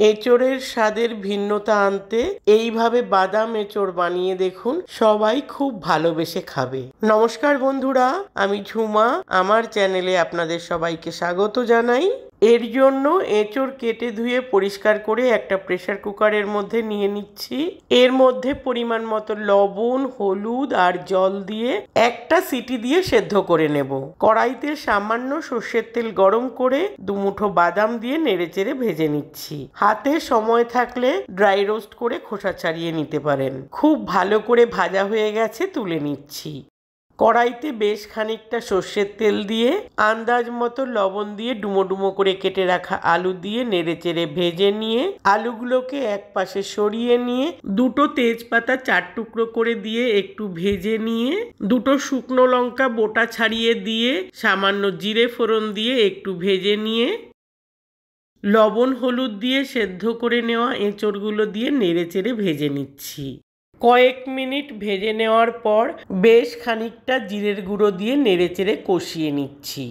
এঁচোড়ের স্বাদের ভিন্নতা আনতে এইভাবে বাদাম এঁচোড় বানিয়ে দেখুন, সবাই খুব ভালোবেসে খাবে। নমস্কার বন্ধুরা, আমি ঝুমা। আমার চ্যানেলে আপনাদের সবাইকে স্বাগত জানাই। এর জন্য এঁচোড় কেটে ধুয়ে পরিষ্কার করে একটা প্রেসার কুকারের মধ্যে নিয়ে নিচ্ছি। এর মধ্যে পরিমাণ মতো লবণ, হলুদ আর জল দিয়ে একটা সিটি দিয়ে সেদ্ধ করে নেব। কড়াইতে সামান্য সর্ষের তেল গরম করে দুমুঠো বাদাম দিয়ে নেড়েচেড়ে ভেজে নিচ্ছি। হাতে সময় থাকলে ড্রাই রোস্ট করে খোসা ছাড়িয়ে নিতে পারেন। খুব ভালো করে ভাজা হয়ে গেছে, তুলে নিচ্ছি। কড়াইতে বেশ খানিকটা সর্ষের তেল দিয়ে আন্দাজ মতো লবণ দিয়ে ডুমো ডুমো করে কেটে রাখা আলু দিয়ে নেড়েচেড়ে ভেজে নিয়ে আলুগুলোকে এক পাশে সরিয়ে নিয়ে দুটো তেজপাতা 4 টুকরো করে দিয়ে একটু ভেজে নিয়ে দুটো শুকনো লঙ্কা বোটা ছাড়িয়ে দিয়ে সামান্য জিরে ফোড়ন দিয়ে একটু ভেজে নিয়ে লবণ হলুদ দিয়ে সেদ্ধ করে নেওয়া এঁচোড়গুলো দিয়ে নেড়েচেড়ে ভেজে নিচ্ছি। কয়েক মিনিট ভেজে নেওয়ার পর বেশ খানিকটা জিরের গুঁড়ো দিয়ে নেড়েচেড়ে কষিয়ে নিচ্ছি।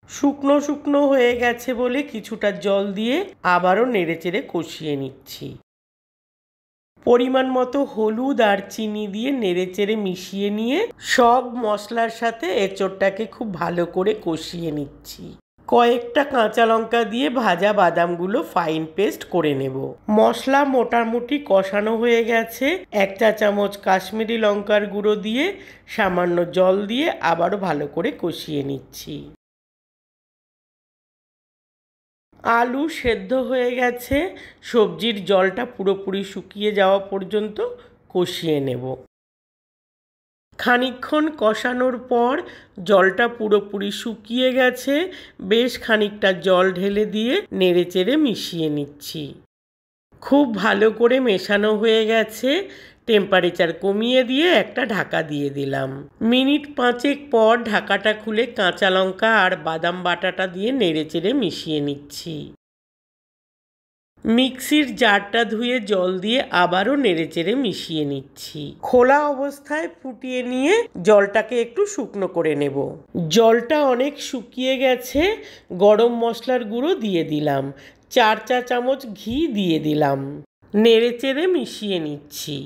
শুকনো শুকনো হয়ে গেছে বলে কিছুটা জল দিয়ে আবারও নেড়েচেড়ে কষিয়ে নিচ্ছি। পরিমাণ মতো হলুদ আর চিনি দিয়ে নেড়েচেড়ে মিশিয়ে নিয়ে সব মশলার সাথে এঁচোড়টাকে খুব ভালো করে কষিয়ে নিচ্ছি। কয়েকটা কাঁচা লঙ্কা দিয়ে ভাজা বাদামগুলো ফাইন পেস্ট করে নেব। মশলা মোটামুটি কষানো হয়ে গেছে। 1 চা চামচ কাশ্মীরি লঙ্কার গুঁড়ো দিয়ে সামান্য জল দিয়ে আবারও ভালো করে কষিয়ে নিচ্ছি। আলু সেদ্ধ হয়ে গেছে, সবজির জলটা পুরোপুরি শুকিয়ে যাওয়া পর্যন্ত কষিয়ে নেব। খানিকক্ষণ কষানোর পর জলটা পুরোপুরি শুকিয়ে গেছে। বেশ খানিকটা জল ঢেলে দিয়ে নেড়েচেড়ে মিশিয়ে নিচ্ছি। খুব ভালো করে মেশানো হয়ে গেছে। টেম্পারেচার কমিয়ে দিয়ে একটা ঢাকা দিয়ে দিলাম। মিনিট 5 পর ঢাকাটা খুলে কাঁচা লঙ্কা আর বাদাম বাটাটা দিয়ে নেড়েচেড়ে মিশিয়ে নিচ্ছি। মিক্সির জারটা ধুয়ে জল দিয়ে আবারও নেড়েচেড়ে মিশিয়ে নিচ্ছি। খোলা অবস্থায় ফুটিয়ে নিয়ে জলটাকে একটু শুকনো করে নেব। জলটা অনেক শুকিয়ে গেছে। গরম মশলার গুঁড়ো দিয়ে দিলাম। 4 চা চামচ ঘি দিয়ে দিলাম। নেড়েচেড়ে মিশিয়ে নিচ্ছি।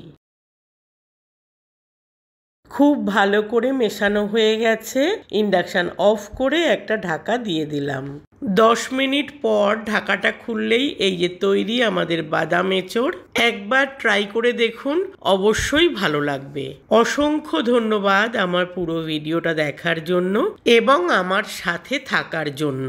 খুব ভালো করে মেশানো হয়ে গেছে। ইন্ডাকশন অফ করে একটা ঢাকা দিয়ে দিলাম। 10 মিনিট পর ঢাকাটা খুললেই এই যে তৈরি আমাদের বাদাম এঁচোড়। একবার ট্রাই করে দেখুন, অবশ্যই ভালো লাগবে। অসংখ্য ধন্যবাদ আমার পুরো ভিডিওটা দেখার জন্য এবং আমার সাথে থাকার জন্য।